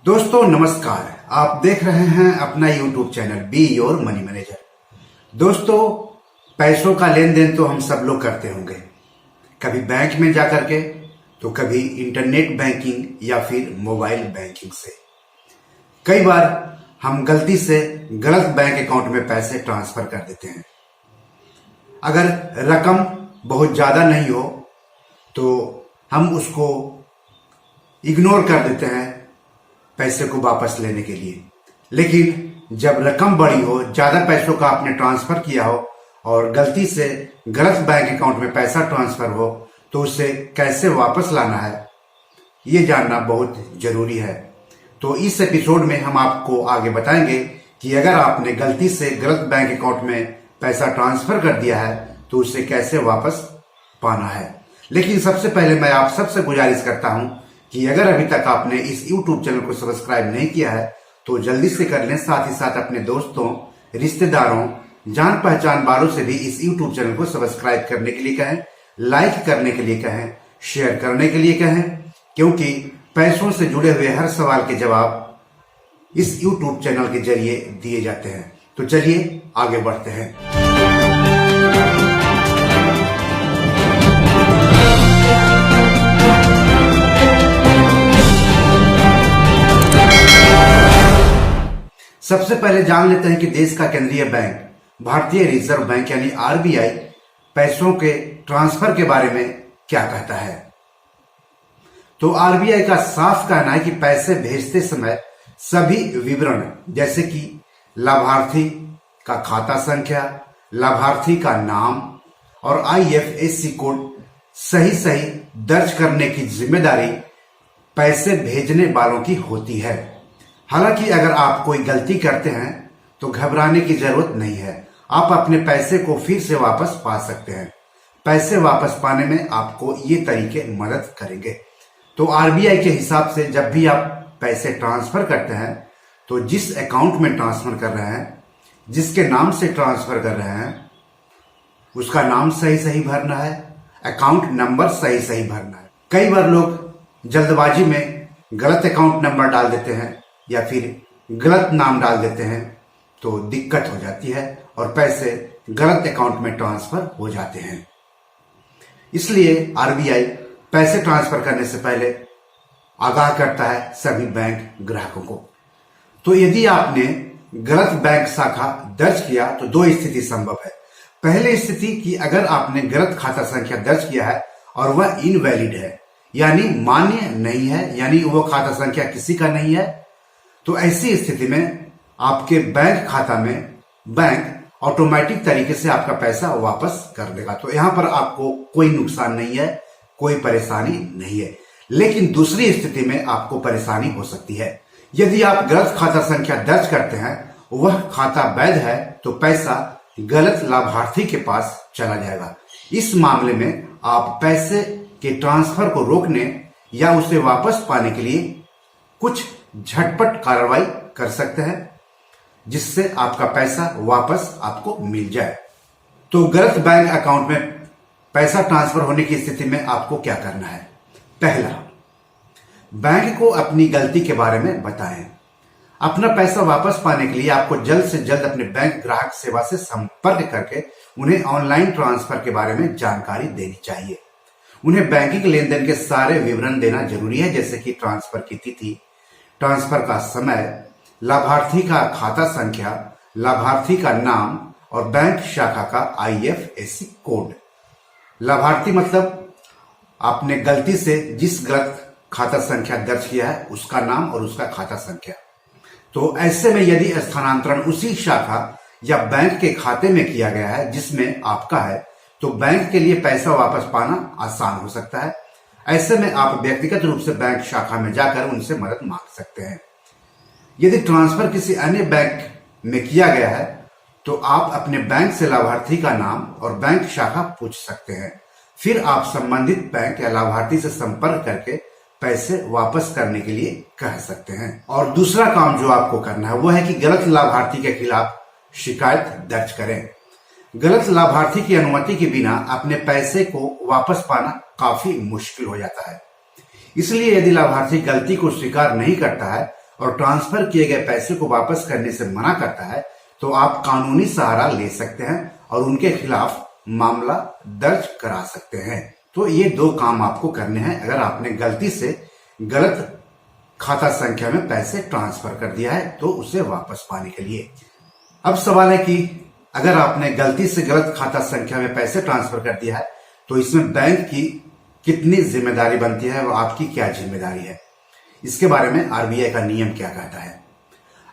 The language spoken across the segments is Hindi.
दोस्तों नमस्कार। आप देख रहे हैं अपना YouTube channel be your money manager. दोस्तों, पैसों का लेन देन तो हम सब लोग करते होंगे, कभी बैंक में जा करके तो कभी इंटरनेट बैंकिंग या फिर मोबाइल बैंकिंग से। कई बार हम गलती से गलत बैंक अकाउंट में पैसे ट्रांसफर कर देते हैं। अगर रकम बहुत ज्यादा नहीं हो तो हम उसको इग्नोर कर देते हैं पैसे को वापस लेने के लिए। लेकिन जब रकम बड़ी हो, ज्यादा पैसों का आपने ट्रांसफर किया हो और गलती से गलत बैंक अकाउंट में पैसा ट्रांसफर हो तो उसे कैसे वापस लाना है, ये जानना बहुत जरूरी है। तो इस एपिसोड में हम आपको आगे बताएंगे कि अगर आपने गलती से गलत बैंक अकाउंट में पैसा ट्रांसफर कर दिया है तो उसे कैसे वापस पाना है। लेकिन सबसे पहले मैं आप सबसे गुजारिश करता हूं कि अगर अभी तक आपने इस YouTube चैनल को सब्सक्राइब नहीं किया है तो जल्दी से कर लें। साथ ही साथ अपने दोस्तों, रिश्तेदारों, जान पहचान वालों से भी इस YouTube चैनल को सब्सक्राइब करने के लिए कहें, लाइक करने के लिए कहें, शेयर करने के लिए कहें, क्योंकि पैसों से जुड़े हुए हर सवाल के जवाब इस YouTube चैनल के जरिए दिए जाते हैं। तो चलिए आगे बढ़ते हैं। सबसे पहले जान लेते हैं कि देश का केंद्रीय बैंक भारतीय रिजर्व बैंक यानी आरबीआई पैसों के ट्रांसफर के बारे में क्या कहता है। तो आरबीआई का साफ कहना है कि पैसे भेजते समय सभी विवरण जैसे कि लाभार्थी का खाता संख्या, लाभार्थी का नाम और आईएफएससी कोड सही दर्ज करने की जिम्मेदारी पैसे भेजने वालों की होती है। हालांकि अगर आप कोई गलती करते हैं तो घबराने की जरूरत नहीं है, आप अपने पैसे को फिर से वापस पा सकते हैं। पैसे वापस पाने में आपको ये तरीके मदद करेंगे। तो आरबीआई के हिसाब से जब भी आप पैसे ट्रांसफर करते हैं तो जिस अकाउंट में ट्रांसफर कर रहे हैं, जिसके नाम से ट्रांसफर कर रहे हैं, उसका नाम सही भरना है, अकाउंट नंबर सही भरना है। कई बार लोग जल्दबाजी में गलत अकाउंट नंबर डाल देते हैं या फिर गलत नाम डाल देते हैं तो दिक्कत हो जाती है और पैसे गलत अकाउंट में ट्रांसफर हो जाते हैं। इसलिए आरबीआई पैसे ट्रांसफर करने से पहले आगाह करता है सभी बैंक ग्राहकों को। तो यदि आपने गलत बैंक शाखा दर्ज किया तो दो स्थिति संभव है। पहली स्थिति कि अगर आपने गलत खाता संख्या दर्ज किया है और वह इनवैलिड है यानी मान्य नहीं है, यानी वो खाता संख्या किसी का नहीं है, तो ऐसी स्थिति में आपके बैंक खाता में बैंक ऑटोमेटिक तरीके से आपका पैसा वापस कर देगा। तो यहां पर आपको कोई नुकसान नहीं है, कोई परेशानी नहीं है। लेकिन दूसरी स्थिति में आपको परेशानी हो सकती है। यदि आप गलत खाता संख्या दर्ज करते हैं, वह खाता वैध है तो पैसा गलत लाभार्थी के पास चला जाएगा। इस मामले में आप पैसे के ट्रांसफर को रोकने या उसे वापस पाने के लिए कुछ झटपट कार्रवाई कर सकते हैं जिससे आपका पैसा वापस आपको मिल जाए। तो गलत बैंक अकाउंट में पैसा ट्रांसफर होने की स्थिति में आपको क्या करना है। पहला, बैंक को अपनी गलती के बारे में बताएं। अपना पैसा वापस पाने के लिए आपको जल्द से जल्द अपने बैंक ग्राहक सेवा से संपर्क करके उन्हें ऑनलाइन ट्रांसफर के बारे में जानकारी देनी चाहिए। उन्हें बैंकिंग लेन देन के सारे विवरण देना जरूरी है, जैसे कि ट्रांसफर की तिथि, ट्रांसफर का समय, लाभार्थी का खाता संख्या, लाभार्थी का नाम और बैंक शाखा का आईएफएससी कोड। लाभार्थी मतलब आपने गलती से जिस गलत खाता संख्या दर्ज किया है उसका नाम और उसका खाता संख्या। तो ऐसे में यदि स्थानांतरण उसी शाखा या बैंक के खाते में किया गया है जिसमें आपका है तो बैंक के लिए पैसा वापस पाना आसान हो सकता है। ऐसे में आप व्यक्तिगत रूप से बैंक शाखा में जाकर उनसे मदद मांग सकते हैं। यदि ट्रांसफर किसी अन्य बैंक में किया गया है तो आप अपने बैंक से लाभार्थी का नाम और बैंक शाखा पूछ सकते हैं। फिर आप संबंधित बैंक या लाभार्थी से संपर्क करके पैसे वापस करने के लिए कह सकते हैं। और दूसरा काम जो आपको करना है वो है कि गलत लाभार्थी के खिलाफ शिकायत दर्ज करें। गलत लाभार्थी की अनुमति के बिना अपने पैसे को वापस पाना काफी मुश्किल हो जाता है। इसलिए यदि लाभार्थी गलती को स्वीकार नहीं करता है और ट्रांसफर किए गए पैसे को वापस करने से मना करता है तो आप कानूनी सहारा ले सकते हैं और उनके खिलाफ मामला दर्ज करा सकते हैं। तो ये 2 काम आपको करने हैं अगर आपने गलती से गलत खाता संख्या में पैसे ट्रांसफर कर दिया है तो उसे वापस पाने के लिए। अब सवाल है कि अगर आपने गलती से गलत खाता संख्या में पैसे ट्रांसफर कर दिया है तो इसमें बैंक की कितनी जिम्मेदारी बनती है और आपकी क्या जिम्मेदारी है, इसके बारे में आरबीआई का नियम क्या कहता है।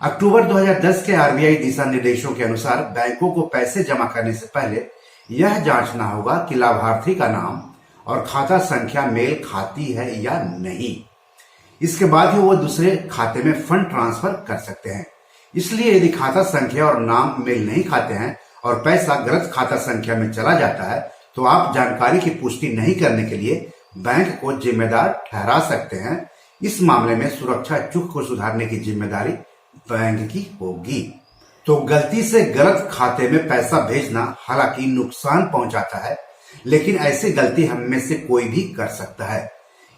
अक्टूबर 2010 के आरबीआई दिशा निर्देशों के अनुसार बैंकों को पैसे जमा करने से पहले यह जांचना होगा कि लाभार्थी का नाम और खाता संख्या मेल खाती है या नहीं। इसके बाद ही वो दूसरे खाते में फंड ट्रांसफर कर सकते हैं। इसलिए यदि खाता संख्या और नाम मेल नहीं खाते हैं और पैसा गलत खाता संख्या में चला जाता है तो आप जानकारी की पुष्टि नहीं करने के लिए बैंक को जिम्मेदार ठहरा सकते हैं। इस मामले में सुरक्षा चूक को सुधारने की जिम्मेदारी बैंक की होगी। तो गलती से गलत खाते में पैसा भेजना हालांकि नुकसान पहुंचाता है, लेकिन ऐसी गलती हम में से कोई भी कर सकता है।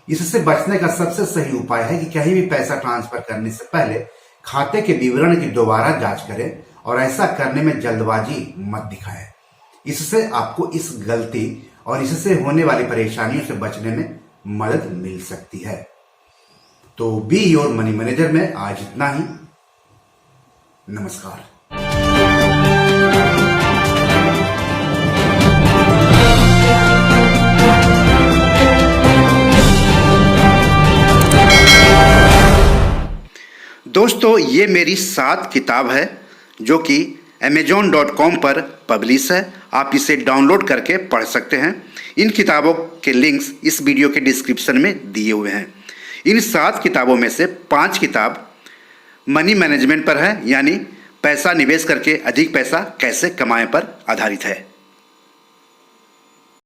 इससे बचने का सबसे सही उपाय है कि कहीं भी पैसा ट्रांसफर करने से पहले खाते के विवरण की दोबारा जांच करें और ऐसा करने में जल्दबाजी मत दिखाएं। इससे आपको इस गलती और इससे होने वाली परेशानियों से बचने में मदद मिल सकती है। तो बी योर मनी मैनेजर में आज इतना ही। नमस्कार। दोस्तों, ये मेरी 7 किताब है जो कि amazon.com पर पब्लिश है। आप इसे डाउनलोड करके पढ़ सकते हैं। इन किताबों के लिंक्स इस वीडियो के डिस्क्रिप्शन में दिए हुए हैं। इन 7 किताबों में से 5 किताब मनी मैनेजमेंट पर है, यानी पैसा निवेश करके अधिक पैसा कैसे कमाएं पर आधारित है।